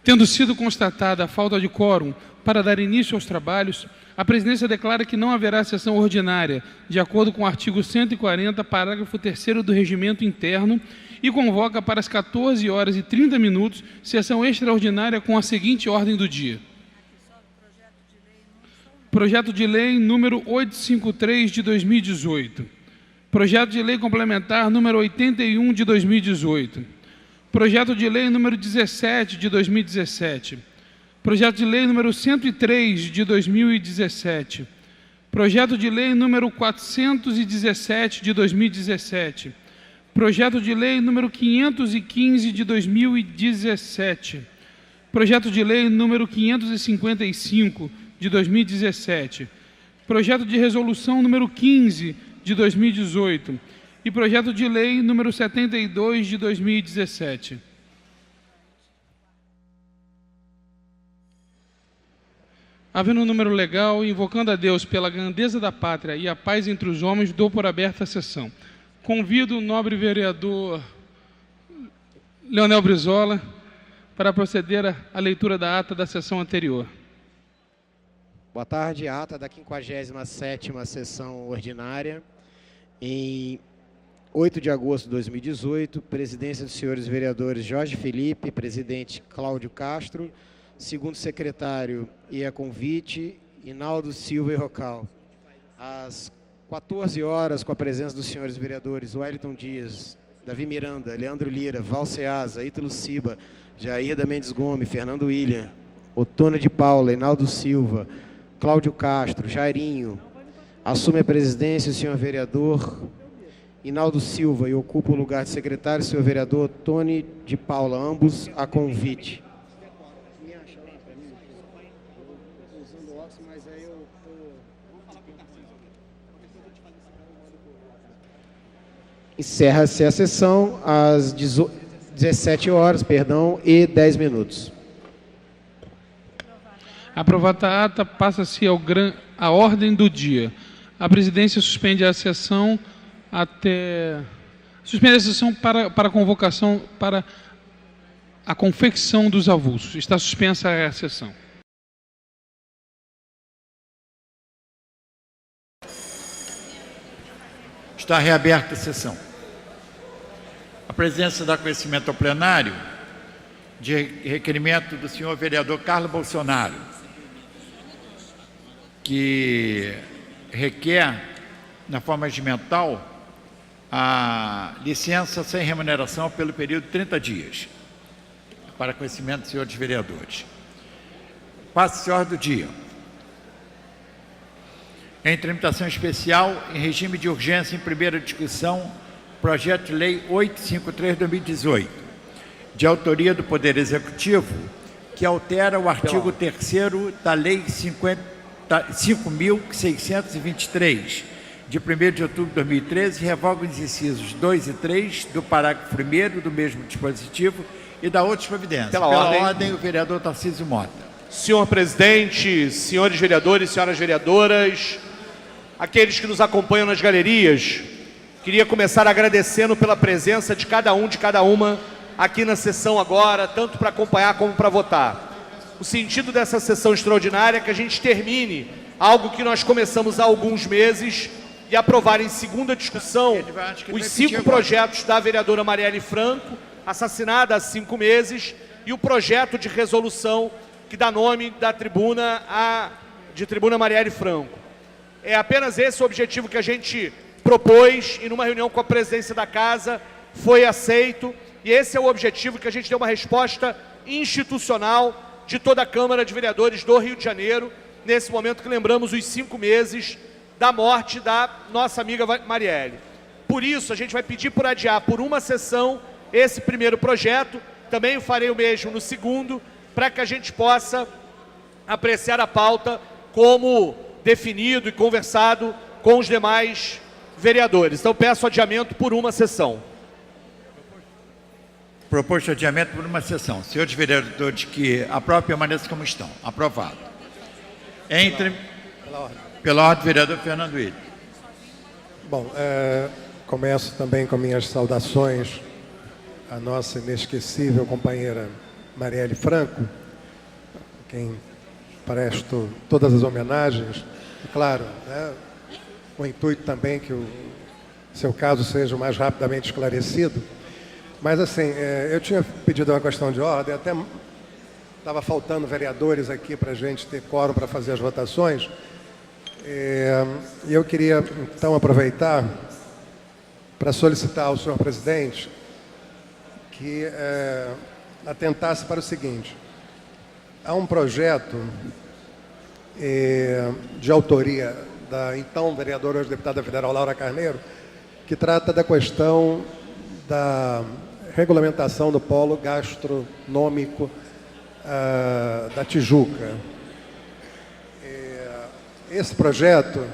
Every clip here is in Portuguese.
Tendo sido constatada a falta de quórum para dar início aos trabalhos, a presidência declara que não haverá sessão ordinária, de acordo com o artigo 140, parágrafo 3º do Regimento Interno, e convoca para as 14h30 sessão extraordinária com a seguinte ordem do dia. Projeto de lei número 853 de 2018. Projeto de lei complementar número 81 de 2018. Projeto de lei número 17 de 2017. Projeto de lei número 103 de 2017. Projeto de lei número 417 de 2017. Projeto de lei número 515 de 2017. Projeto de lei número 555 de 2017. Projeto de resolução número 15 de 2018. E projeto de lei número 72 de 2017. Havendo um número legal, invocando a Deus pela grandeza da pátria e a paz entre os homens, dou por aberta a sessão. Convido o nobre vereador Leonel Brizola para proceder à leitura da ata da sessão anterior. Boa tarde. A ata da 57ª sessão ordinária, em 8 de agosto de 2018, presidência dos senhores vereadores Jorge Felipe, presidente Cláudio Castro, segundo secretário e a convite, Inaldo Silva e Rocal. Às 14 horas, com a presença dos senhores vereadores Wellington Dias, Davi Miranda, Leandro Lira, Val Ceasa, Ítalo Ciba, Jair da Mendes Gomes, Fernando William, Otônio de Paula, Inaldo Silva, Cláudio Castro, Jairinho, assume a presidência o senhor vereador Inaldo Silva e ocupa o lugar de secretário o senhor vereador Otônio de Paula, ambos a convite. Encerra-se a sessão às 17 horas, e 10 minutos. Aprovada a ata, passa-se à ordem do dia. A presidência suspende a sessão para a convocação, para a confecção dos avulsos. Está suspensa a sessão. Está reaberta a sessão. A presidência dá conhecimento ao plenário de requerimento do senhor vereador Carlos Bolsonaro, que requer, na forma regimental, a licença sem remuneração pelo período de 30 dias, para conhecimento dos senhores vereadores. Passa-se a ordem do dia. Em tramitação especial, em regime de urgência, em primeira discussão, projeto de lei 853/2018, de autoria do Poder Executivo, que altera o artigo 3º da Lei 5.623, de 1º de outubro de 2013, e revoga os incisos 2 e 3 do parágrafo 1º do mesmo dispositivo e da outra providência. Pela ordem, o vereador Tarcísio Mota. Senhor presidente, senhores vereadores, senhoras vereadoras, aqueles que nos acompanham nas galerias, queria começar agradecendo pela presença de cada um, de cada uma, aqui na sessão agora, tanto para acompanhar como para votar. O sentido dessa sessão extraordinária é que a gente termine algo que nós começamos há alguns meses e aprovar em segunda discussão os 5 projetos da vereadora Marielle Franco, assassinada há 5 meses, e o projeto de resolução que dá nome da tribuna de Tribuna Marielle Franco. É apenas esse o objetivo que a gente propôs e numa reunião com a presidência da casa foi aceito, e esse é o objetivo que a gente deu uma resposta institucional de toda a Câmara de Vereadores do Rio de Janeiro, nesse momento que lembramos os 5 meses da morte da nossa amiga Marielle. Por isso, a gente vai pedir por adiar por uma sessão esse primeiro projeto, também farei o mesmo no segundo, para que a gente possa apreciar a pauta como definido e conversado com os demais vereadores. Então, peço adiamento por uma sessão. Proposto adiamento por uma sessão. Senhores vereadores que aprovam, permaneçam como estão. Aprovado. Pela ordem, vereador Fernando William. Bom, começo também com minhas saudações à nossa inesquecível companheira Marielle Franco, a quem presto todas as homenagens, e claro, né, com o intuito também que o seu caso seja o mais rapidamente esclarecido. Mas, assim, eu tinha pedido uma questão de ordem, até estava faltando vereadores aqui para a gente ter quórum para fazer as votações. E eu queria, então, aproveitar para solicitar ao senhor presidente que atentasse para o seguinte. Há um projeto de autoria da então vereadora, hoje deputada federal Laura Carneiro, que trata da questão da regulamentação do polo gastronômico da Tijuca. Esse projeto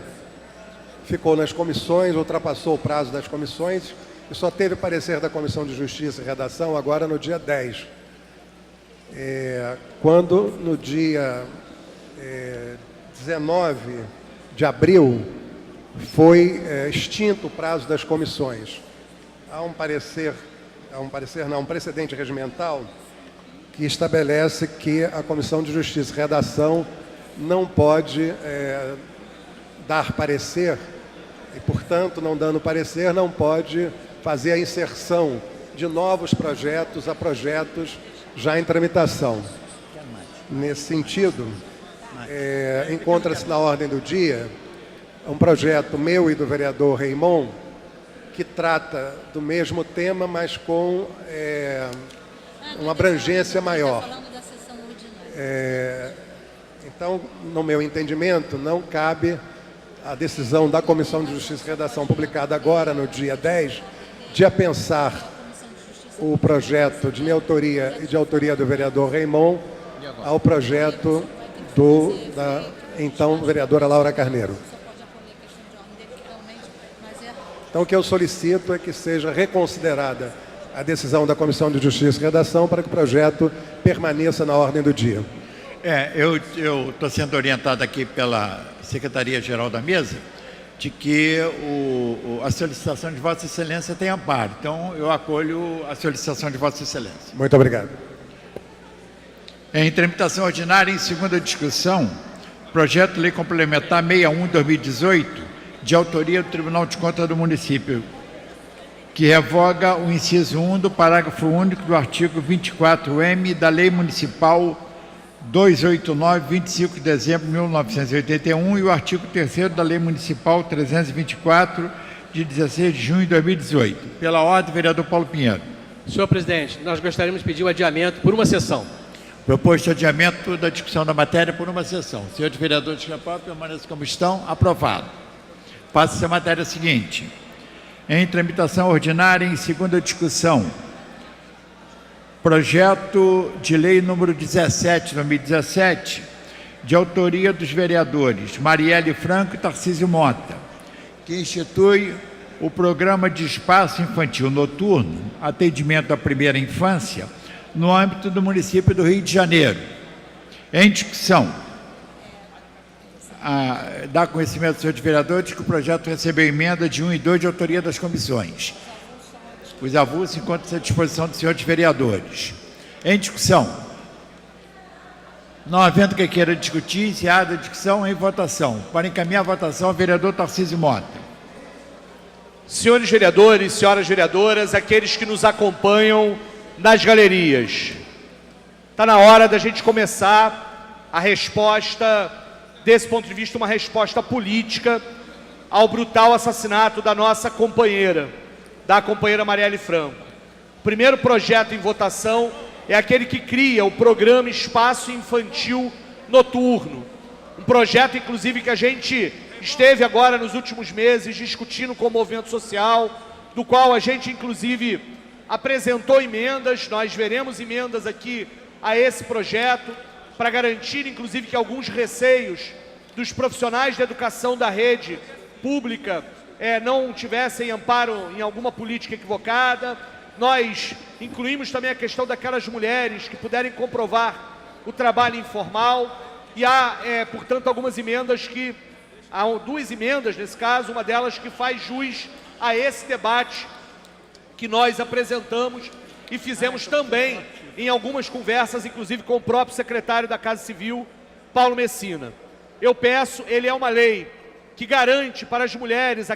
ficou nas comissões, ultrapassou o prazo das comissões e só teve parecer da Comissão de Justiça e Redação agora no dia 10. Quando no dia 19 de abril foi extinto o prazo das comissões. Há um precedente regimental que estabelece que a Comissão de Justiça e Redação não pode dar parecer e, portanto, não dando parecer, não pode fazer a inserção de novos projetos a projetos já em tramitação. Nesse sentido, encontra-se na ordem do dia um projeto meu e do vereador Raimon, que trata do mesmo tema, mas com uma abrangência maior. Então, no meu entendimento, não cabe a decisão da Comissão de Justiça e Redação, publicada agora no dia 10, de apensar o projeto de minha autoria e de autoria do vereador Raimon ao projeto da então vereadora Laura Carneiro. Então, o que eu solicito é que seja reconsiderada a decisão da Comissão de Justiça e Redação para que o projeto permaneça na ordem do dia. Eu estou sendo orientado aqui pela Secretaria-Geral da Mesa de que a solicitação de Vossa Excelência tem amparo. Então, eu acolho a solicitação de Vossa Excelência. Muito obrigado. Em tramitação ordinária, em segunda discussão, projeto de lei complementar 61/2018, de autoria do Tribunal de Contas do Município, que revoga o inciso 1 do parágrafo único do artigo 24M da Lei Municipal 289, 25 de dezembro de 1981, e o artigo 3º da Lei Municipal 324, de 16 de junho de 2018. Pela ordem, vereador Paulo Pinheiro. Senhor presidente, nós gostaríamos de pedir o adiamento por uma sessão. Proposto adiamento da discussão da matéria por uma sessão. Senhores vereadores de Chapéu, permaneçam como estão. Aprovado. Passa-se a matéria seguinte. Em tramitação ordinária, em segunda discussão, projeto de lei número 17/2017, de autoria dos vereadores Marielle Franco e Tarcísio Mota, que institui o Programa de Espaço Infantil Noturno, atendimento à primeira infância, no âmbito do município do Rio de Janeiro. Em discussão, dá conhecimento aos senhores vereadores que o projeto recebeu emenda de 1 e 2 de autoria das comissões. Os avulsos encontram-se à disposição dos senhores vereadores. Em discussão, não havendo quem queira discutir, encerrada a discussão, em votação. Para encaminhar a votação, o vereador Tarcísio Mota. Senhores vereadores, senhoras vereadoras, aqueles que nos acompanham nas galerias, está na hora da gente começar a resposta, desse ponto de vista, uma resposta política ao brutal assassinato da nossa companheira, da companheira Marielle Franco. O primeiro projeto em votação é aquele que cria o programa Espaço Infantil Noturno. Um projeto, inclusive, que a gente esteve agora nos últimos meses discutindo com o movimento social, do qual a gente, inclusive, apresentou emendas. Nós veremos emendas aqui a esse projeto para garantir, inclusive, que alguns receios dos profissionais da educação da rede pública não tivessem amparo em alguma política equivocada. Nós incluímos também a questão daquelas mulheres que puderem comprovar o trabalho informal. E há, portanto, algumas emendas que... Há duas emendas, nesse caso, uma delas que faz jus a esse debate que nós apresentamos e fizemos também em algumas conversas, inclusive com o próprio secretário da Casa Civil, Paulo Messina. Eu peço, ele é uma lei que garante para as mulheres,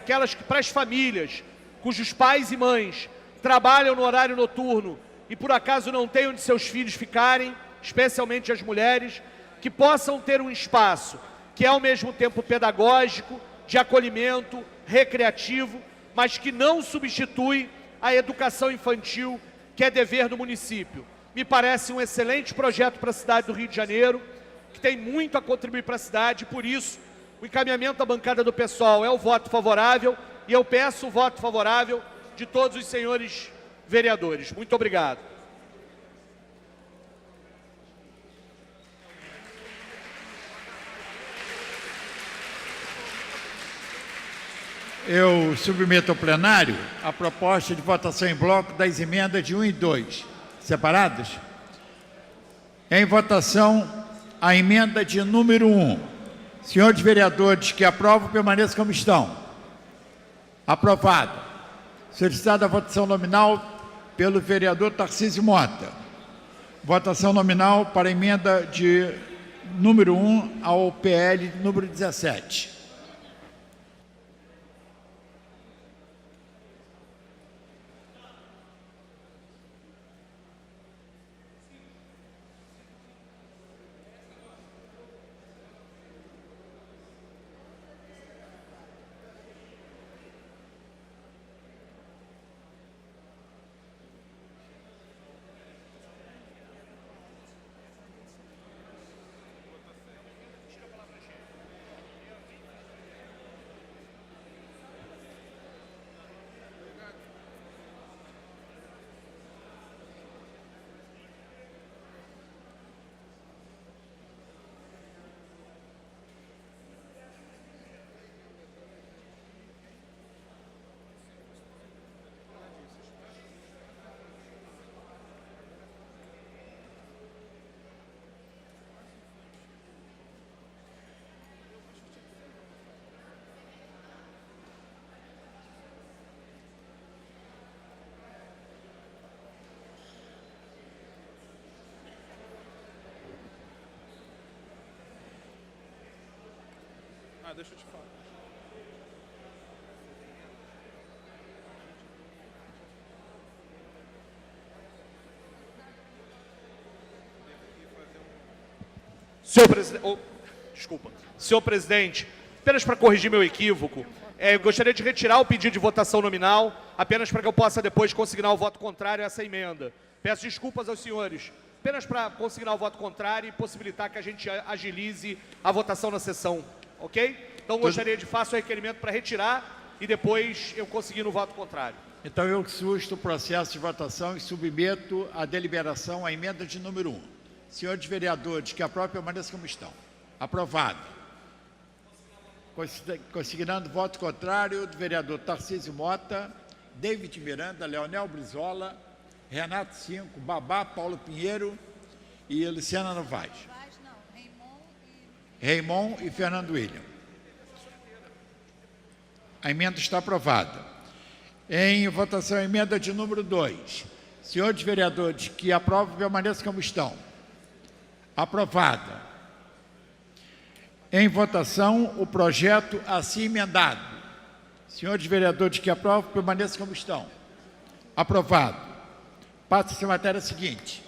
para as famílias cujos pais e mães trabalham no horário noturno e por acaso não têm onde seus filhos ficarem, especialmente as mulheres, que possam ter um espaço que é ao mesmo tempo pedagógico, de acolhimento, recreativo, mas que não substitui a educação infantil, que é dever do município. Me parece um excelente projeto para a cidade do Rio de Janeiro, que tem muito a contribuir para a cidade, por isso o encaminhamento da bancada do PSOL é o voto favorável, e eu peço o voto favorável de todos os senhores vereadores. Muito obrigado. Eu submeto ao plenário a proposta de votação em bloco das emendas de 1 e 2, separadas. Em votação, a emenda de número 1. Senhores vereadores que aprovam, permaneçam como estão. Aprovado. Solicitada a votação nominal pelo vereador Tarcísio Mota. Votação nominal para a emenda de número 1 ao PL número 17. Deixa eu te falar. Senhor presidente, apenas para corrigir meu equívoco, eu gostaria de retirar o pedido de votação nominal, apenas para que eu possa depois consignar o voto contrário a essa emenda. Peço desculpas aos senhores, apenas para consignar o voto contrário e possibilitar que a gente agilize a votação na sessão. Ok? Então, gostaria de fazer o requerimento para retirar e depois eu conseguir no voto contrário. Então, eu susto o processo de votação e submeto à deliberação a emenda de número 1. Senhores vereadores que aprovam, permaneçam como estão. Aprovado. Consignando voto contrário do vereador Tarcísio Mota, David Miranda, Leonel Brizola, Renato Cinco, Babá, Paulo Pinheiro e Luciana Novaes. Raymond e Fernando William. A emenda está aprovada. Em votação, a emenda de número 2. Senhores vereadores que aprovam, permaneçam como estão. Aprovada. Em votação, o projeto assim emendado. Senhores vereadores que aprovam, permaneçam como estão. Aprovado. Passa-se a matéria seguinte.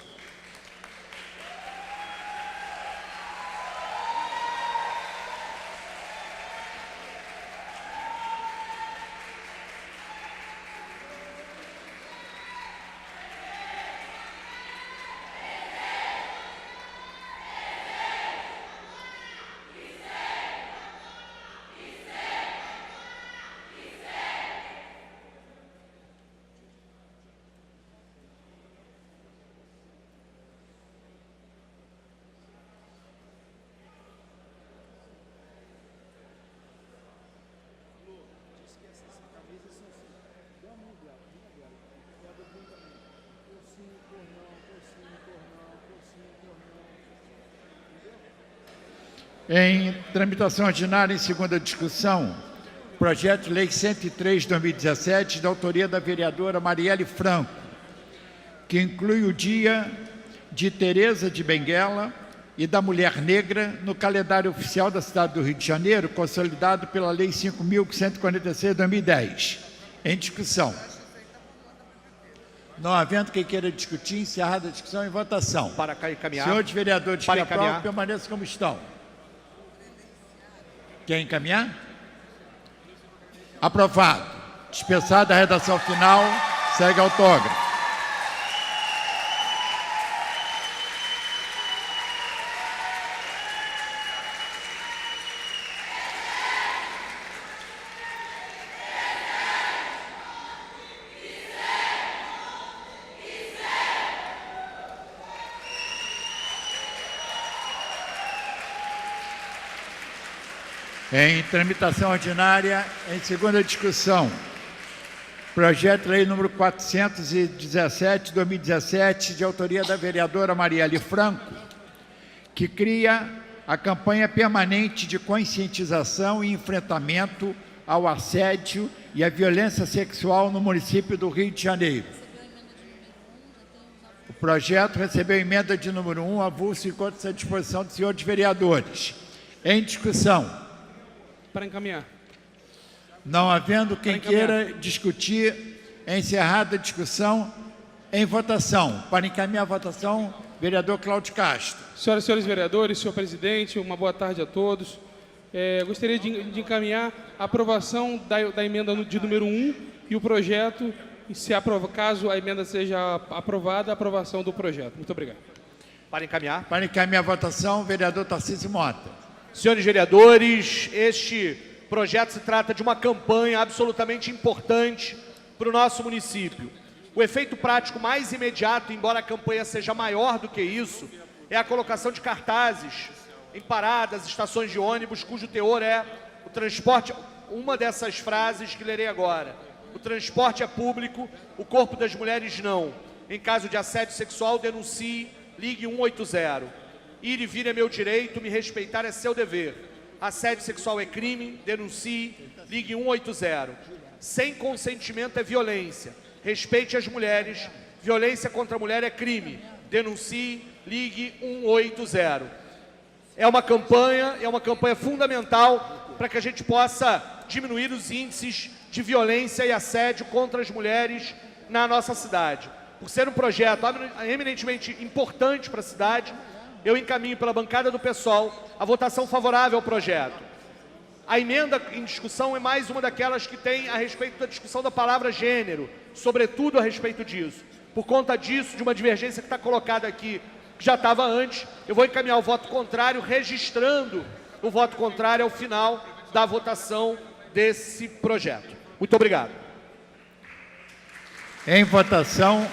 Em tramitação ordinária em segunda discussão, projeto de lei 103/2017, da autoria da vereadora Marielle Franco, que inclui o Dia de Teresa de Benguela e da Mulher Negra no calendário oficial da cidade do Rio de Janeiro, consolidado pela Lei 5.146 de 2010. Em discussão. Não havendo quem queira discutir, encerrada a discussão em votação. Para encaminhar. Senhores vereadores Para que aprovam, encaminhar. permaneçam como estão. Quer encaminhar? Aprovado. Dispensada a redação final, segue autógrafo. Em tramitação ordinária, em segunda discussão, projeto de lei número 417, de 2017, de autoria da vereadora Marielle Franco, que cria a campanha permanente de conscientização e enfrentamento ao assédio e à violência sexual no município do Rio de Janeiro. O projeto recebeu emenda de número 1, avulso, encontra-se à disposição dos senhores vereadores. Em discussão. Para encaminhar. Não havendo quem queira discutir, encerrada a discussão, em votação. Para encaminhar a votação, vereador Cláudio Castro. Senhoras e senhores vereadores, senhor presidente, uma boa tarde a todos. Gostaria de encaminhar a aprovação da emenda de número 1 e o projeto, caso a emenda seja aprovada, a aprovação do projeto. Muito obrigado. Para encaminhar. Para encaminhar a votação, vereador Tarcísio Mota. Senhores vereadores, este projeto se trata de uma campanha absolutamente importante para o nosso município. O efeito prático mais imediato, embora a campanha seja maior do que isso, é a colocação de cartazes em paradas, estações de ônibus, cujo teor é o transporte, uma dessas frases que lerei agora. O transporte é público, o corpo das mulheres não. Em caso de assédio sexual, denuncie, ligue 180. Ir e vir é meu direito, me respeitar é seu dever. Assédio sexual é crime, denuncie, ligue 180. Sem consentimento é violência. Respeite as mulheres, violência contra a mulher é crime. Denuncie, ligue 180. É uma campanha fundamental para que a gente possa diminuir os índices de violência e assédio contra as mulheres na nossa cidade. Por ser um projeto eminentemente importante para a cidade, eu encaminho pela bancada do PSOL a votação favorável ao projeto. A emenda em discussão é mais uma daquelas que tem a respeito da discussão da palavra gênero, sobretudo a respeito disso. Por conta disso, de uma divergência que está colocada aqui, que já estava antes, eu vou encaminhar o voto contrário, registrando o voto contrário ao final da votação desse projeto. Muito obrigado. Em votação,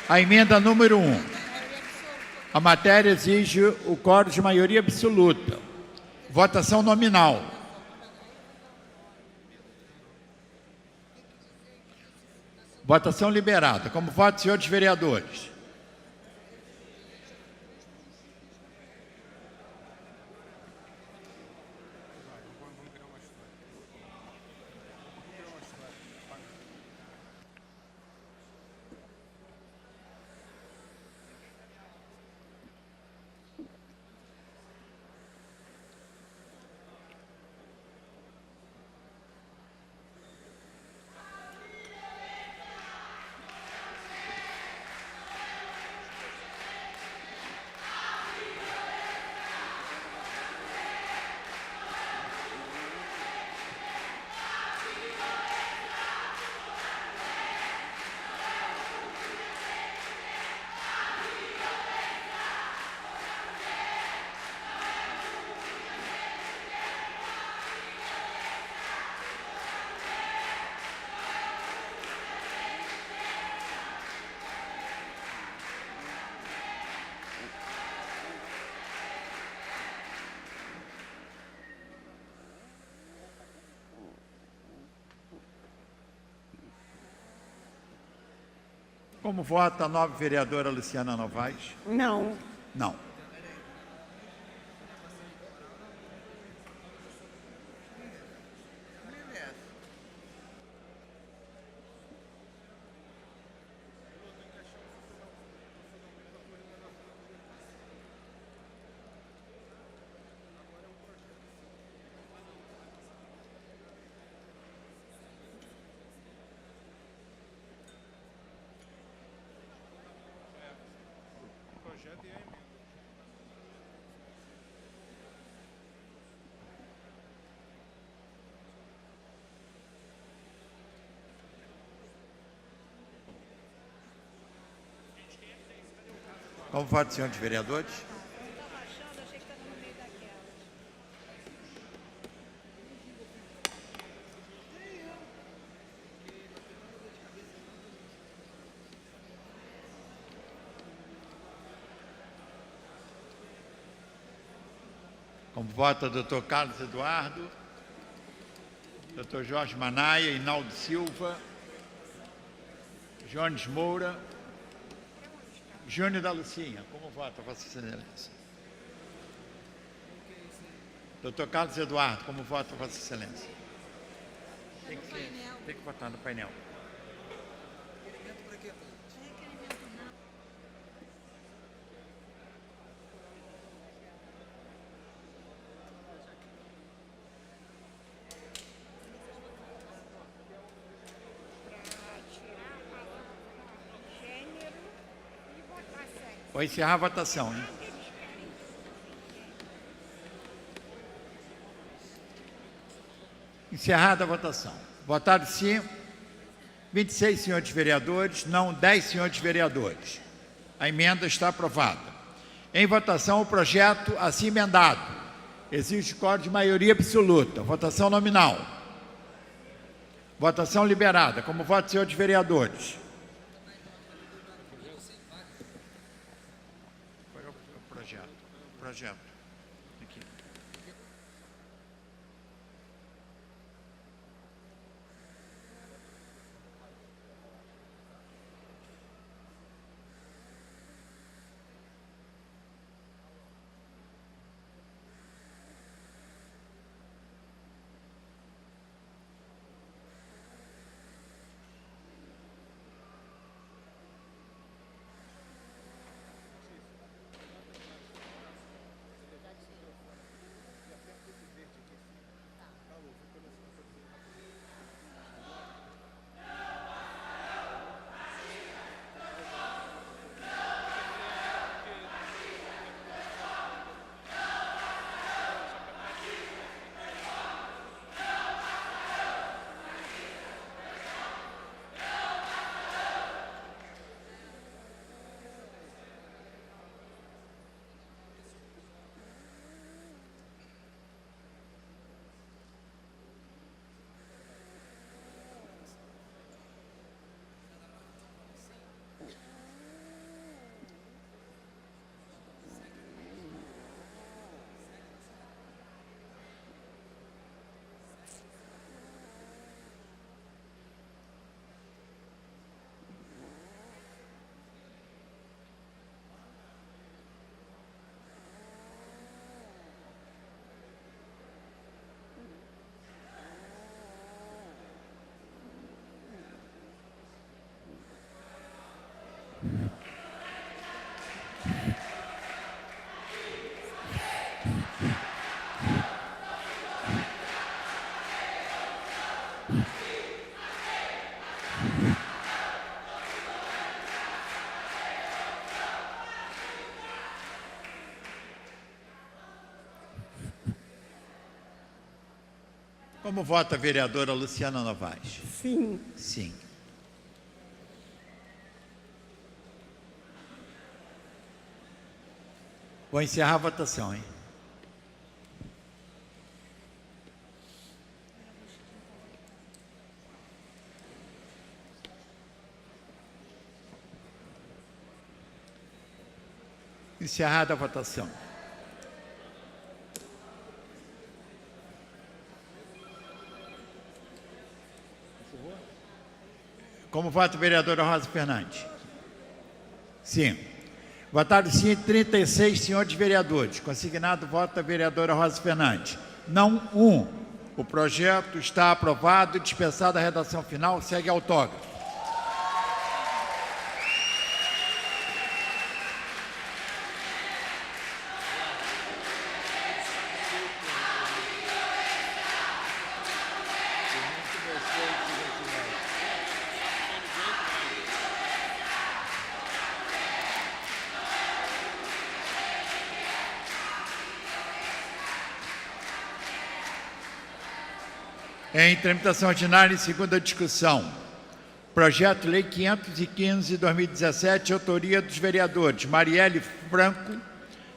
a emenda número 1. A matéria exige o quórum de maioria absoluta. Votação nominal. Votação liberada. Como voto, senhores vereadores. Como vota a nova vereadora Luciana Novaes? Não. Não. Como vota, senhores vereadores? Como vota doutor Carlos Eduardo, doutor Jorge Manaia, Hinaldo Silva, Jones Moura, Júnior da Lucinha. Como vota, Vossa Excelência? Doutor Carlos Eduardo, como vota, Vossa Excelência? Tem que votar no painel. Vou encerrar a votação, hein? Encerrada a votação. Votaram sim 26 senhores vereadores, não 10 senhores vereadores. A emenda está aprovada. Em votação, o projeto assim emendado. Existe quórum de maioria absoluta. Votação nominal. Votação liberada. Como voto, senhores vereadores? Projeto. Aqui. Como vota a vereadora Luciana Novaes? Sim. Sim. Vou encerrar a votação, hein? Encerrada a votação. Como vota a vereadora Rosa Fernandes? Sim. Votaram sim 36 senhores vereadores. Consignado voto da vereadora Rosa Fernandes. Não 1. O projeto está aprovado e dispensada a redação final. Segue autógrafo. Em tramitação ordinária em segunda discussão. Projeto de Lei 515/2017, autoria dos vereadores Marielle Franco,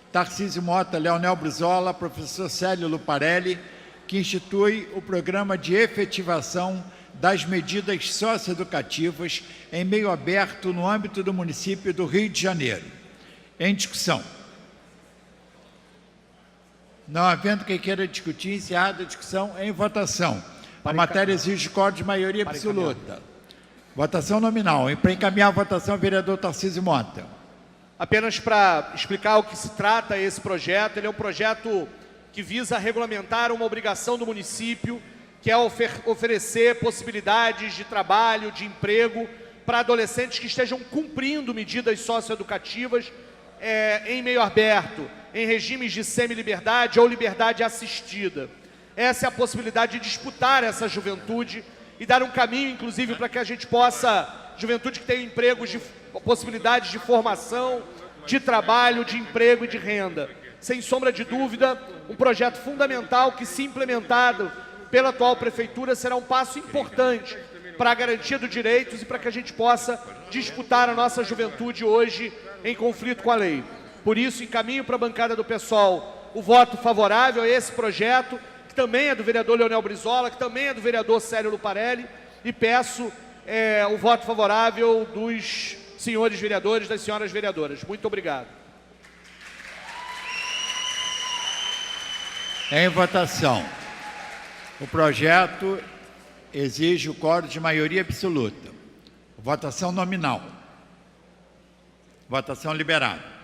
Tarcísio Mota, Leonel Brizola, professor Célio Luparelli, que institui o programa de efetivação das medidas socioeducativas em meio aberto no âmbito do município do Rio de Janeiro. Em discussão. Não havendo quem queira discutir, encerrada a discussão, em votação. A matéria exige quórum de maioria absoluta. Votação nominal. Para encaminhar a votação, vereador Tarcísio Mota. Apenas para explicar o que se trata esse projeto, ele é um projeto que visa regulamentar uma obrigação do município, que é oferecer possibilidades de trabalho, de emprego, para adolescentes que estejam cumprindo medidas socioeducativas em meio aberto, em regimes de semi-liberdade ou liberdade assistida. Essa é a possibilidade de disputar essa juventude e dar um caminho, inclusive, para que a gente possa, juventude que tem empregos, possibilidades de formação, de trabalho, de emprego e de renda. Sem sombra de dúvida, um projeto fundamental que, se implementado pela atual Prefeitura, será um passo importante para a garantia dos direitos e para que a gente possa disputar a nossa juventude hoje em conflito com a lei. Por isso, encaminho para a bancada do PSOL o voto favorável a esse projeto, que também é do vereador Leonel Brizola, que também é do vereador Célio Luparelli, e peço o voto favorável dos senhores vereadores, das senhoras vereadoras. Muito obrigado. Em votação. O projeto exige o quórum de maioria absoluta. Votação nominal. Votação liberada.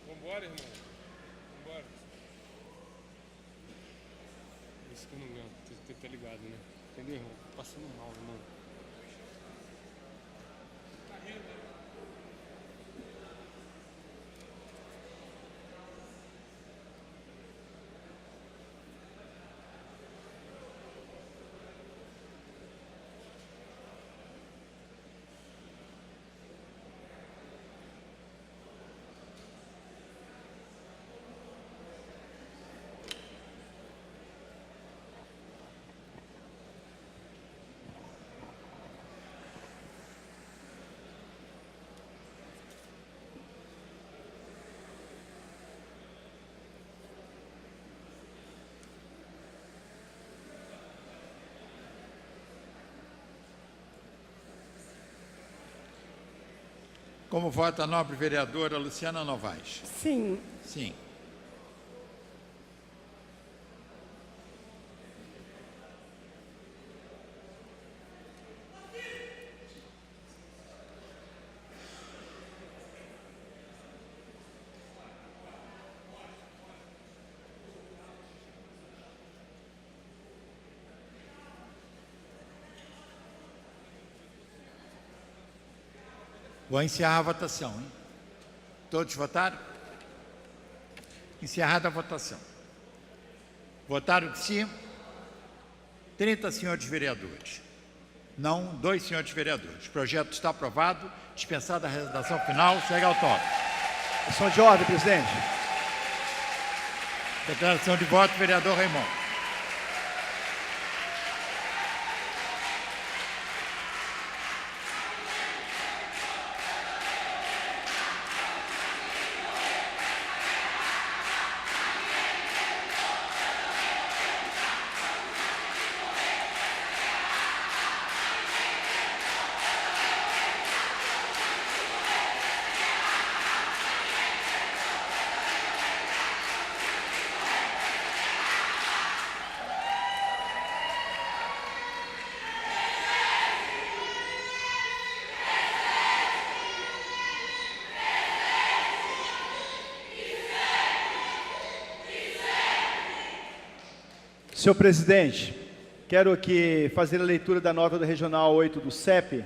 Vambora, irmão. Vambora. Isso que eu não ganho. Tu tá ligado, né? Entendeu, irmão? Tô passando mal, irmão. Como vota a nobre vereadora Luciana Novaes? Sim. Sim. Vou encerrar a votação, hein? Todos votaram? Encerrada a votação. Votaram sim 30 senhores vereadores. Não, 2 senhores vereadores. O projeto está aprovado. Dispensada a redação final, segue autógrafo. Questão de ordem, presidente. Declaração de voto, vereador Raimundo. Senhor presidente, quero aqui fazer a leitura da nota do Regional 8 do CEP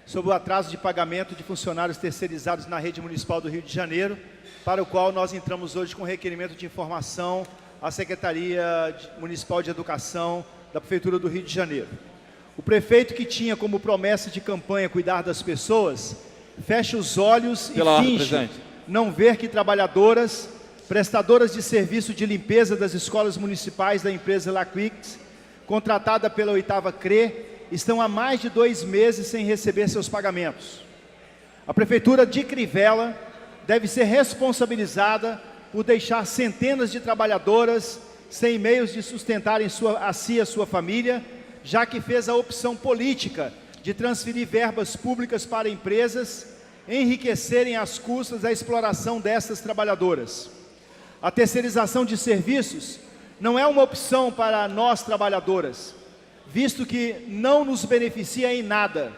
sobre o atraso de pagamento de funcionários terceirizados na rede municipal do Rio de Janeiro, para o qual nós entramos hoje com requerimento de informação à Secretaria Municipal de Educação da Prefeitura do Rio de Janeiro. O prefeito que tinha como promessa de campanha cuidar das pessoas, fecha os olhos e finge não ver que trabalhadoras, prestadoras de serviço de limpeza das escolas municipais da empresa Laquix, contratada pela 8ª CRE, estão há mais de 2 meses sem receber seus pagamentos. A Prefeitura de Crivella deve ser responsabilizada por deixar centenas de trabalhadoras sem meios de sustentarem a si e a sua família, já que fez a opção política de transferir verbas públicas para empresas enriquecerem às custas da exploração dessas trabalhadoras. A terceirização de serviços não é uma opção para nós trabalhadoras, visto que não nos beneficia em nada.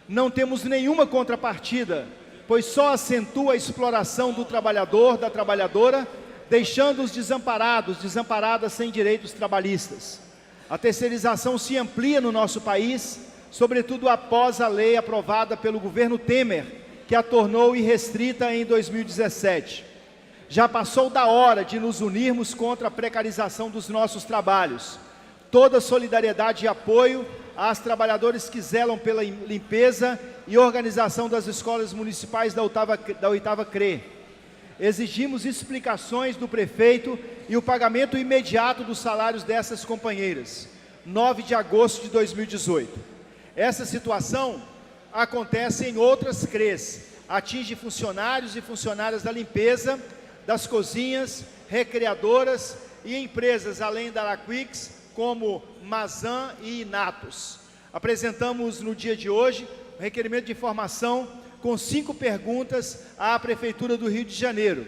Não temos nenhuma contrapartida, pois só acentua a exploração do trabalhador, da trabalhadora, deixando-os desamparados, desamparadas sem direitos trabalhistas. A terceirização se amplia no nosso país, sobretudo após a lei aprovada pelo governo Temer, que a tornou irrestrita em 2017. Já passou da hora de nos unirmos contra a precarização dos nossos trabalhos. Toda solidariedade e apoio às trabalhadoras que zelam pela limpeza e organização das escolas municipais da 8ª CRE. Exigimos explicações do prefeito e o pagamento imediato dos salários dessas companheiras. 9 de agosto de 2018. Essa situação acontece em outras CREs, atinge funcionários e funcionárias da limpeza, das cozinhas, recreadoras e empresas além da Laquix, como Mazan e Inatos. Apresentamos no dia de hoje um requerimento de informação com 5 perguntas à Prefeitura do Rio de Janeiro,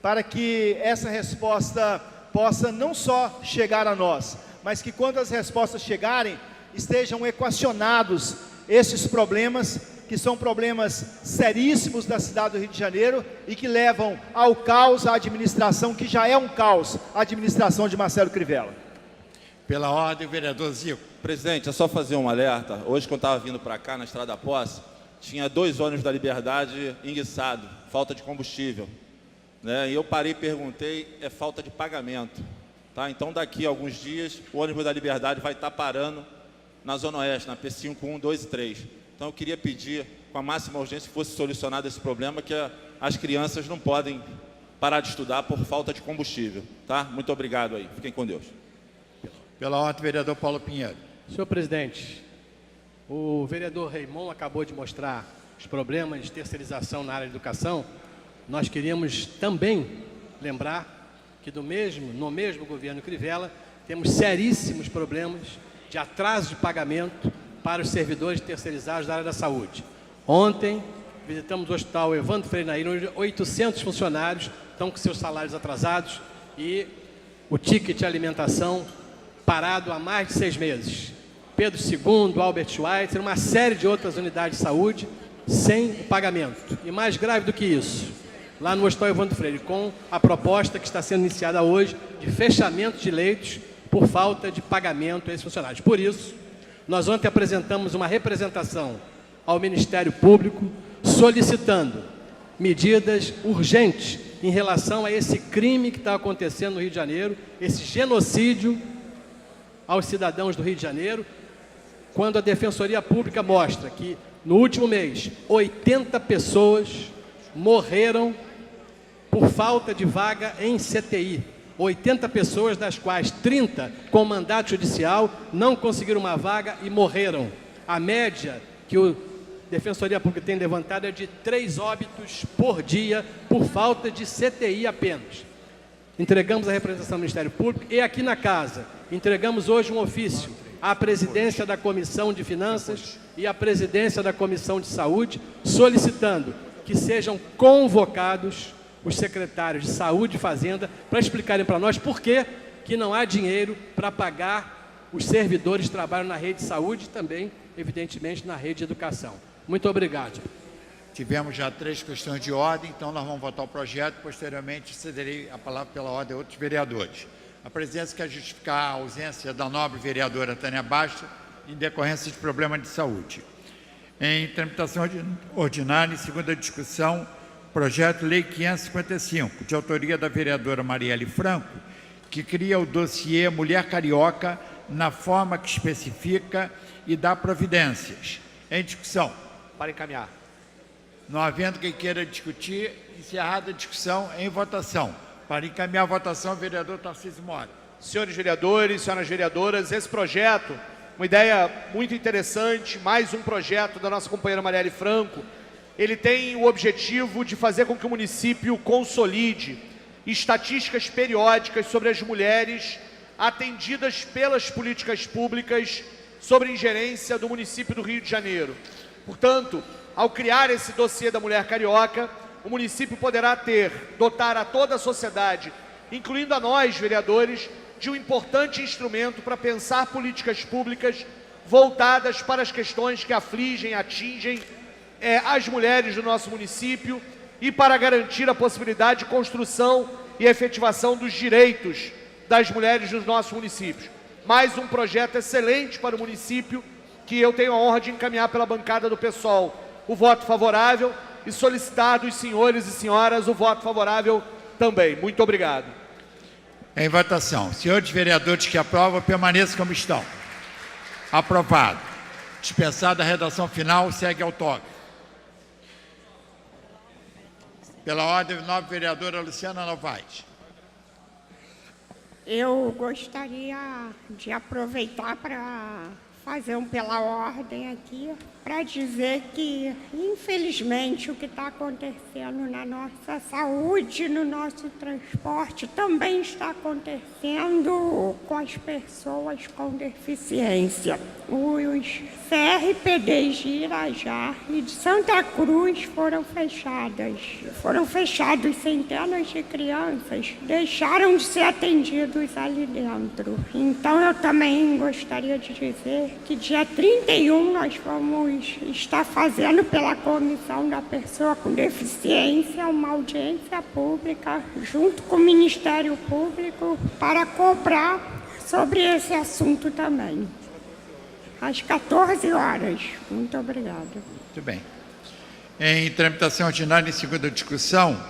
para que essa resposta possa não só chegar a nós, mas que quando as respostas chegarem, estejam equacionados esses problemas, que são problemas seríssimos da cidade do Rio de Janeiro e que levam ao caos a administração, que já é um caos, a administração de Marcelo Crivella. Pela ordem, vereador Zico. Presidente, é só fazer um alerta. Hoje, quando estava vindo para cá, na Estrada da Posse, tinha 2 ônibus da Liberdade enguiçados, falta de combustível. Né? E eu parei e perguntei, é falta de pagamento. Tá? Então, daqui a alguns dias, o ônibus da Liberdade vai estar parando na Zona Oeste, na P5, 1, 2 e 3. Então, eu queria pedir, com a máxima urgência, que fosse solucionado esse problema, que as crianças não podem parar de estudar por falta de combustível. Tá? Muito obrigado aí. Fiquem com Deus. Pela ordem, vereador Paulo Pinheiro. Senhor presidente, o vereador Raimon acabou de mostrar os problemas de terceirização na área de educação. Nós queríamos também lembrar que no mesmo governo Crivella, temos seríssimos problemas de atraso de pagamento para os servidores terceirizados da área da saúde. Ontem, visitamos o hospital Evandro Freinaí, onde 800 funcionários estão com seus salários atrasados e o ticket de alimentação parado há mais de 6 meses. Pedro II, Albert Schweitzer, uma série de outras unidades de saúde sem pagamento. E mais grave do que isso, lá no Hospital Evandro Freire, com a proposta que está sendo iniciada hoje de fechamento de leitos por falta de pagamento a esses funcionários. Por isso, nós ontem apresentamos uma representação ao Ministério Público solicitando medidas urgentes em relação a esse crime que está acontecendo no Rio de Janeiro, esse genocídio aos cidadãos do Rio de Janeiro, quando a Defensoria Pública mostra que, no último mês, 80 pessoas morreram por falta de vaga em CTI. 80 pessoas, das quais 30 com mandato judicial, não conseguiram uma vaga e morreram. A média que a Defensoria Pública tem levantado é de 3 óbitos por dia por falta de CTI apenas. Entregamos a representação do Ministério Público e aqui na casa entregamos hoje um ofício à presidência da Comissão de Finanças e à presidência da Comissão de Saúde, solicitando que sejam convocados os secretários de Saúde e Fazenda para explicarem para nós por que não há dinheiro para pagar os servidores que trabalham na rede de saúde e também, evidentemente, na rede de educação. Muito obrigado. Tivemos já 3 questões de ordem, então nós vamos votar o projeto. Posteriormente, cederei a palavra pela ordem a outros vereadores. A presidência quer justificar a ausência da nobre vereadora Tânia Bastos em decorrência de problema de saúde. Em tramitação ordinária, em segunda discussão, projeto de lei 555, de autoria da vereadora Marielle Franco, que cria o dossiê Mulher Carioca na forma que especifica e dá providências. Em discussão. Para encaminhar. Não havendo quem queira discutir, encerrada a discussão, em votação. Para encaminhar a votação, vereador Tarcísio Mota. Senhores vereadores, senhoras vereadoras, esse projeto, uma ideia muito interessante, mais um projeto da nossa companheira Marielle Franco, ele tem o objetivo de fazer com que o município consolide estatísticas periódicas sobre as mulheres atendidas pelas políticas públicas sobre ingerência do município do Rio de Janeiro. Portanto, ao criar esse dossiê da mulher carioca, o município poderá dotar a toda a sociedade, incluindo a nós, vereadores, de um importante instrumento para pensar políticas públicas voltadas para as questões que afligem, atingem as mulheres do nosso município e para garantir a possibilidade de construção e efetivação dos direitos das mulheres dos nossos municípios. Mais um projeto excelente para o município que eu tenho a honra de encaminhar pela bancada do PSOL o voto favorável e solicitar dos senhores e senhoras o voto favorável também. Muito obrigado. Em votação. Senhores vereadores que aprovam, permaneçam como estão. Aprovado. Dispensada a redação final, segue autógrafo. Pela ordem, nova vereadora Luciana Novaes. Eu gostaria de aproveitar para fazer pela ordem aqui, para dizer que, infelizmente, o que está acontecendo na nossa saúde, no nosso transporte, também está acontecendo com as pessoas com deficiência. Os CRPDs de Irajá e de Santa Cruz foram fechados centenas de crianças, deixaram de ser atendidos ali dentro. Então, eu também gostaria de dizer que dia 31 nós vamos estar fazendo pela Comissão da Pessoa com Deficiência uma audiência pública junto com o Ministério Público para cobrar sobre esse assunto também. Às 14 horas. Muito obrigada. Muito bem. Em tramitação ordinária em segunda discussão,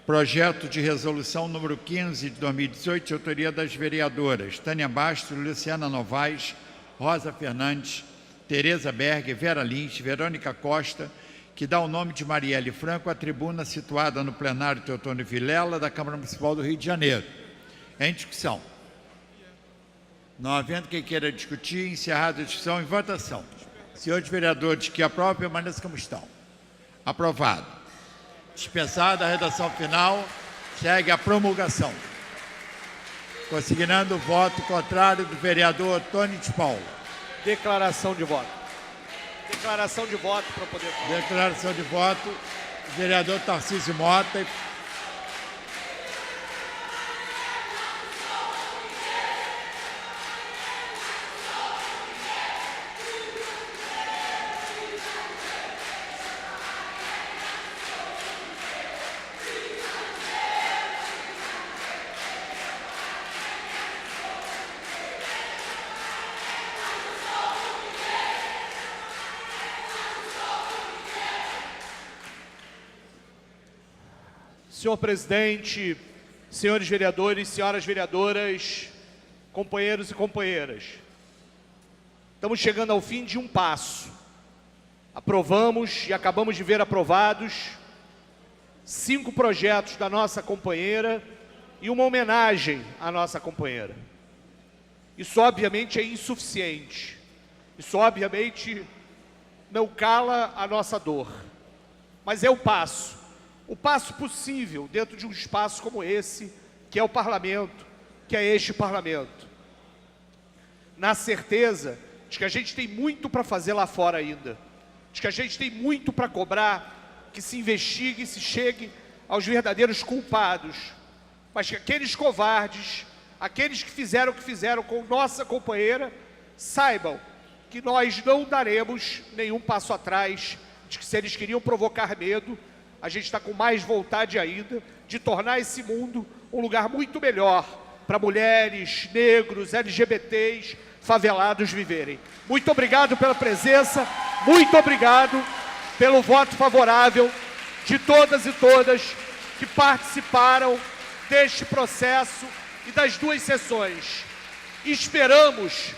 projeto de resolução número 15 de 2018, de autoria das vereadoras Tânia Bastos, Luciana Novaes, Rosa Fernandes, Tereza Berg, Vera Lins, Verônica Costa, que dá o nome de Marielle Franco à tribuna situada no plenário Teotônio Vilela, da Câmara Municipal do Rio de Janeiro. Em discussão. Não havendo quem queira discutir, encerrada a discussão, em votação. Senhores vereadores que aprovam, permaneçam como estão. Aprovado. Dispensada a redação final, segue a promulgação. Consignando o voto contrário do vereador Tony de Paula. Declaração de voto. Declaração de voto para poder falar. Declaração de voto, vereador Tarcísio Mota. Senhor presidente, senhores vereadores, senhoras vereadoras, companheiros e companheiras, estamos chegando ao fim de um passo. Aprovamos e acabamos de ver aprovados 5 projetos da nossa companheira e uma homenagem à nossa companheira. Isso obviamente é insuficiente. Isso obviamente não cala a nossa dor. Mas é o passo possível dentro de um espaço como esse, que é o parlamento, que é este parlamento. Na certeza de que a gente tem muito para fazer lá fora ainda, de que a gente tem muito para cobrar, que se investigue e se chegue aos verdadeiros culpados, mas que aqueles covardes, aqueles que fizeram o que fizeram com nossa companheira, saibam que nós não daremos nenhum passo atrás, de que se eles queriam provocar medo, a gente está com mais vontade ainda de tornar esse mundo um lugar muito melhor para mulheres, negros, LGBTs, favelados viverem. Muito obrigado pela presença, muito obrigado pelo voto favorável de todas e todas que participaram deste processo e das 2 sessões. esperamos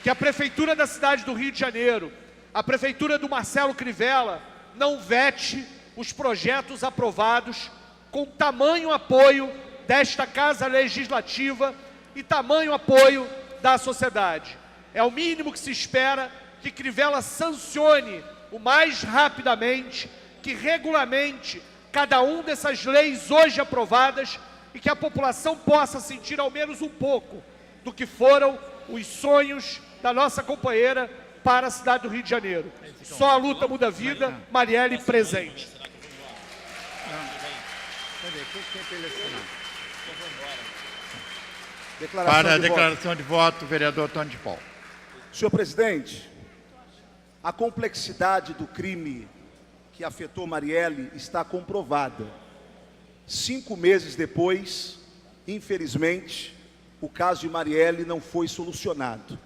que a Prefeitura da cidade do Rio de Janeiro, a Prefeitura do Marcelo Crivella, não vete os projetos aprovados com tamanho apoio desta Casa Legislativa e tamanho apoio da sociedade. É o mínimo que se espera que Crivella sancione o mais rapidamente, que regulamente cada uma dessas leis hoje aprovadas e que a população possa sentir ao menos um pouco do que foram os sonhos da nossa companheira para a cidade do Rio de Janeiro. Só a luta muda a vida. Marielle presente. Para a declaração de voto, vereador Antônio de Paulo. Senhor presidente, a complexidade do crime que afetou Marielle está comprovada. 5 meses depois, infelizmente, o caso de Marielle não foi solucionado.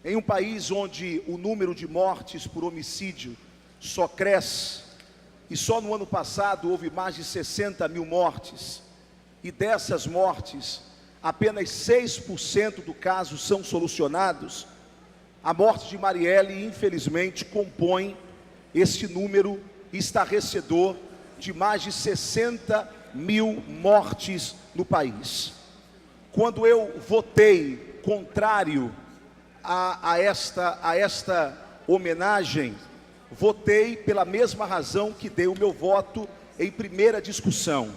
Em um país onde o número de mortes por homicídio só cresce, e só no ano passado houve mais de 60 mil mortes, e dessas mortes, apenas 6% do caso são solucionados, a morte de Marielle, infelizmente, compõe este número estarrecedor de mais de 60 mil mortes no país. Quando eu votei contrário a esta homenagem, votei pela mesma razão que dei o meu voto em primeira discussão,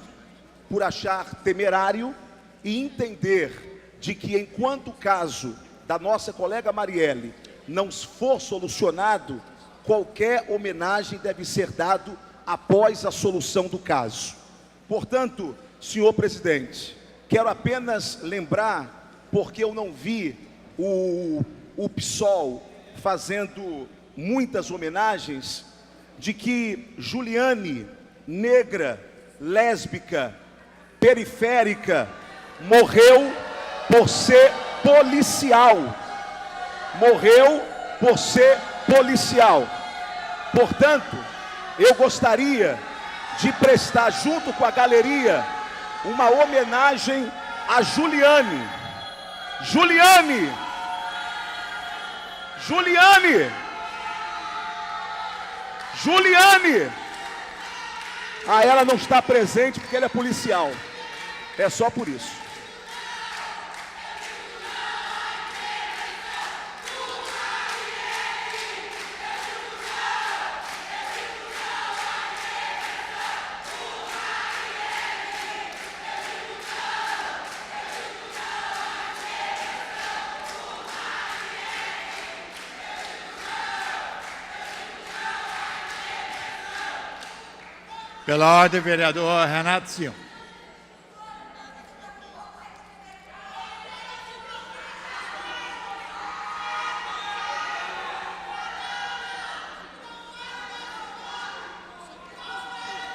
por achar temerário e entender de que enquanto o caso da nossa colega Marielle não for solucionado, qualquer homenagem deve ser dado após a solução do caso. Portanto, senhor presidente, quero apenas lembrar, porque eu não vi o PSOL fazendo muitas homenagens, de que Juliane, negra, lésbica, periférica, morreu por ser policial. Morreu por ser policial. Portanto, eu gostaria de prestar, junto com a galeria, uma homenagem a Juliane. Juliane! Juliane! Juliane! Ah, ela não está presente porque ela é policial. É só por isso. Pela ordem, vereador Renato Silva.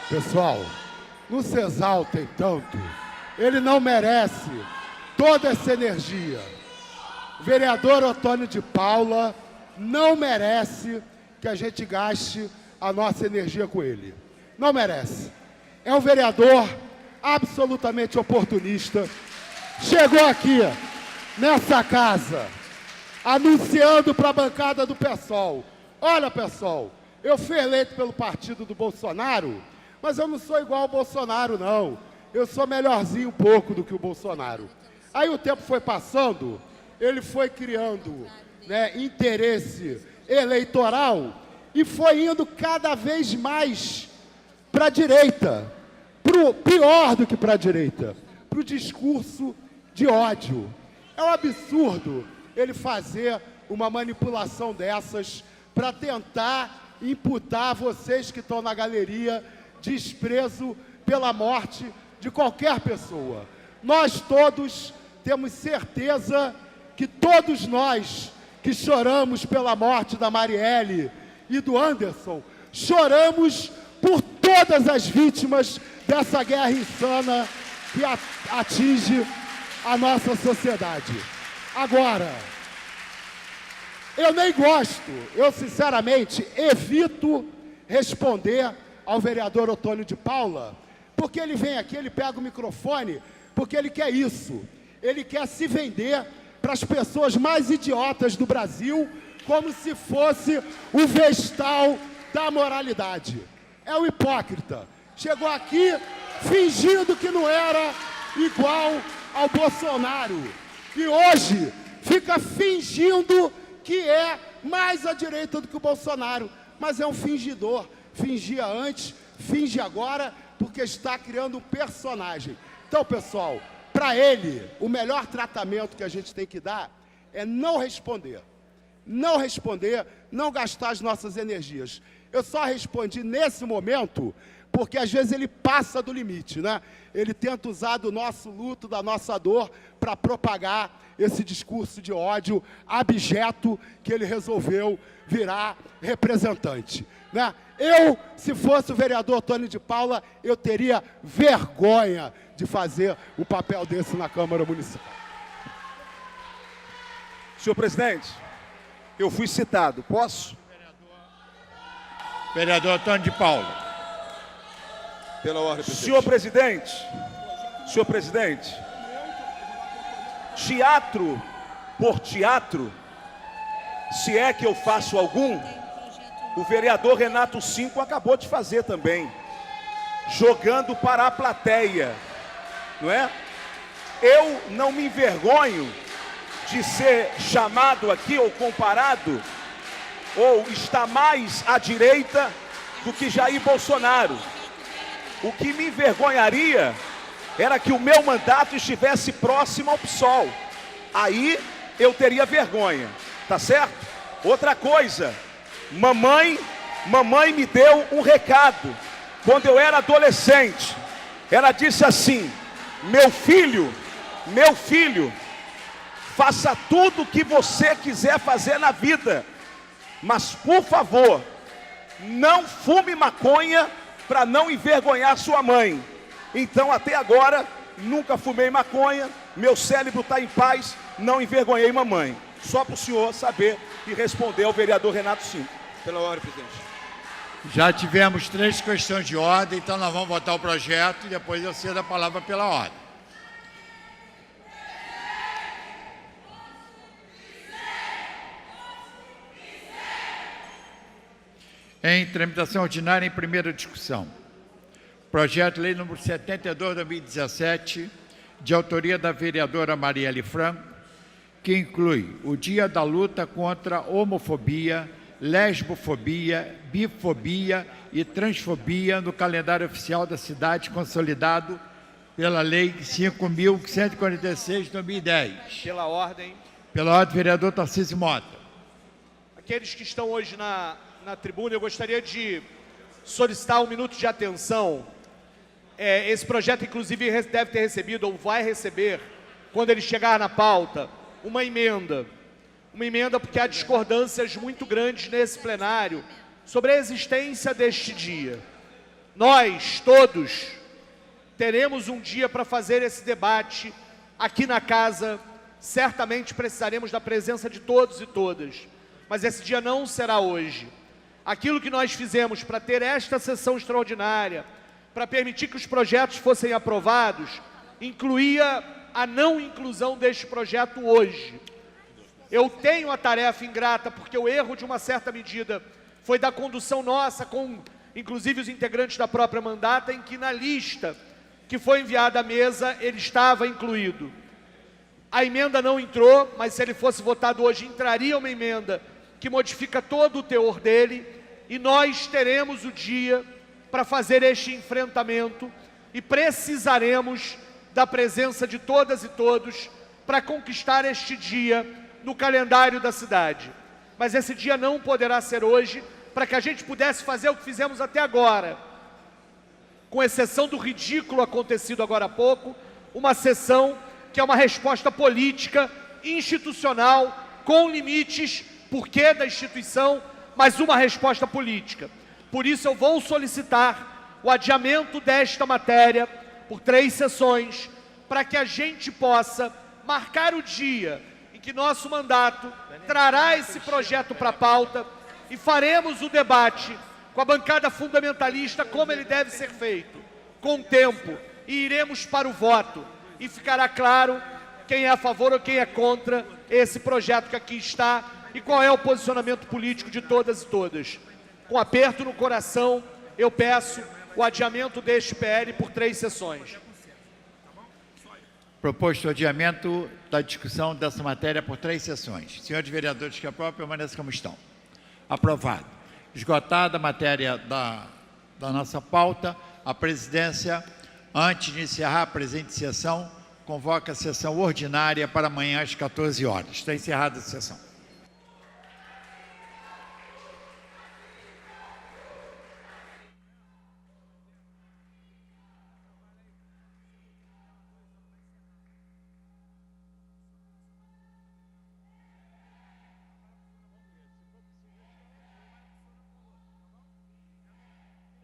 Pessoal, não se exaltem tanto. Ele não merece toda essa energia. O vereador Antônio de Paula não merece que a gente gaste a nossa energia com ele. Não merece. É um vereador absolutamente oportunista. Chegou aqui, nessa casa, anunciando para a bancada do PSOL. Olha, PSOL, eu fui eleito pelo partido do Bolsonaro, mas eu não sou igual ao Bolsonaro, não. Eu sou melhorzinho um pouco do que o Bolsonaro. Aí o tempo foi passando, ele foi criando, interesse eleitoral e foi indo cada vez mais para a direita, pior do que para a direita, para o discurso de ódio. É um absurdo ele fazer uma manipulação dessas para tentar imputar a vocês que estão na galeria desprezo pela morte de qualquer pessoa. Nós todos temos certeza que todos nós que choramos pela morte da Marielle e do Anderson, choramos por todas as vítimas dessa guerra insana que atinge a nossa sociedade. Agora, eu nem gosto, eu sinceramente evito responder ao vereador Antônio de Paula, porque ele vem aqui, ele pega o microfone, porque ele quer isso. Ele quer se vender para as pessoas mais idiotas do Brasil, como se fosse o vestal da moralidade. É um hipócrita. Chegou aqui fingindo que não era igual ao Bolsonaro. E hoje fica fingindo que é mais à direita do que o Bolsonaro. Mas é um fingidor. Fingia antes, finge agora, porque está criando um personagem. Então, pessoal, para ele, o melhor tratamento que a gente tem que dar é não responder. Não responder, não gastar as nossas energias. Eu só respondi nesse momento porque às vezes ele passa do limite, né? Ele tenta usar do nosso luto, da nossa dor, para propagar esse discurso de ódio abjeto que ele resolveu virar representante, né? Eu, se fosse o vereador Tony de Paula, eu teria vergonha de fazer o papel desse na Câmara Municipal. Senhor presidente, eu fui citado, posso? Vereador Tony de Paula. Pela ordem, presidente. Senhor presidente, teatro por teatro, se é que eu faço algum, o vereador Renato Cinco acabou de fazer também, jogando para a plateia, não é? Eu não me envergonho de ser chamado aqui ou comparado, ou está mais à direita do que Jair Bolsonaro. O que me envergonharia era que o meu mandato estivesse próximo ao PSOL. Aí eu teria vergonha, tá certo? Outra coisa, mamãe me deu um recado quando eu era adolescente. Ela disse assim: meu filho, faça tudo o que você quiser fazer na vida, mas por favor, não fume maconha para não envergonhar sua mãe. Então até agora nunca fumei maconha, meu cérebro está em paz, não envergonhei mamãe. Só para o senhor saber e responder ao vereador Renato Cinco. Pela ordem, presidente. Já tivemos 3 questões de ordem, então nós vamos votar o projeto e depois eu cedo a palavra pela ordem. Em tramitação ordinária, em primeira discussão. Projeto de lei número 72/2017, de autoria da vereadora Marielle Franco, que inclui o Dia da Luta contra a Homofobia, Lesbofobia, Bifobia e Transfobia no calendário oficial da cidade, consolidado pela Lei 5.146 de 2010. Pela ordem. Pela ordem, vereador Tarcísio Mota. Aqueles que estão hoje na tribuna, eu gostaria de solicitar um minuto de atenção. Esse projeto, inclusive, deve ter recebido, ou vai receber, quando ele chegar na pauta, uma emenda. Uma emenda porque há discordâncias muito grandes nesse plenário sobre a existência deste dia. Nós, todos, teremos um dia para fazer esse debate aqui na casa. Certamente precisaremos da presença de todos e todas. Mas esse dia não será hoje. Aquilo que nós fizemos para ter esta sessão extraordinária, para permitir que os projetos fossem aprovados, incluía a não inclusão deste projeto hoje. Eu tenho a tarefa ingrata, porque o erro, de uma certa medida, foi da condução nossa, com inclusive os integrantes da própria mandata, em que na lista que foi enviada à mesa, ele estava incluído. A emenda não entrou, mas se ele fosse votado hoje, entraria uma emenda que modifica todo o teor dele, e nós teremos o dia para fazer este enfrentamento e precisaremos da presença de todas e todos para conquistar este dia no calendário da cidade. Mas esse dia não poderá ser hoje, para que a gente pudesse fazer o que fizemos até agora, com exceção do ridículo acontecido agora há pouco, uma sessão que é uma resposta política, institucional, com limites, porquê da instituição, mas uma resposta política. Por isso eu vou solicitar o adiamento desta matéria por 3 sessões, para que a gente possa marcar o dia em que nosso mandato trará esse projeto para a pauta e faremos o debate com a bancada fundamentalista como ele deve ser feito, com tempo, e iremos para o voto. E ficará claro quem é a favor ou quem é contra esse projeto que aqui está e qual é o posicionamento político de todas e todas. Com aperto no coração, eu peço o adiamento deste PL por 3 sessões. Proposto o adiamento da discussão dessa matéria por 3 sessões. Senhores vereadores que aprovam, permaneçam como estão. Aprovado. Esgotada a matéria da nossa pauta, a presidência, antes de encerrar a presente sessão, convoca a sessão ordinária para amanhã às 14 horas. Está encerrada a sessão.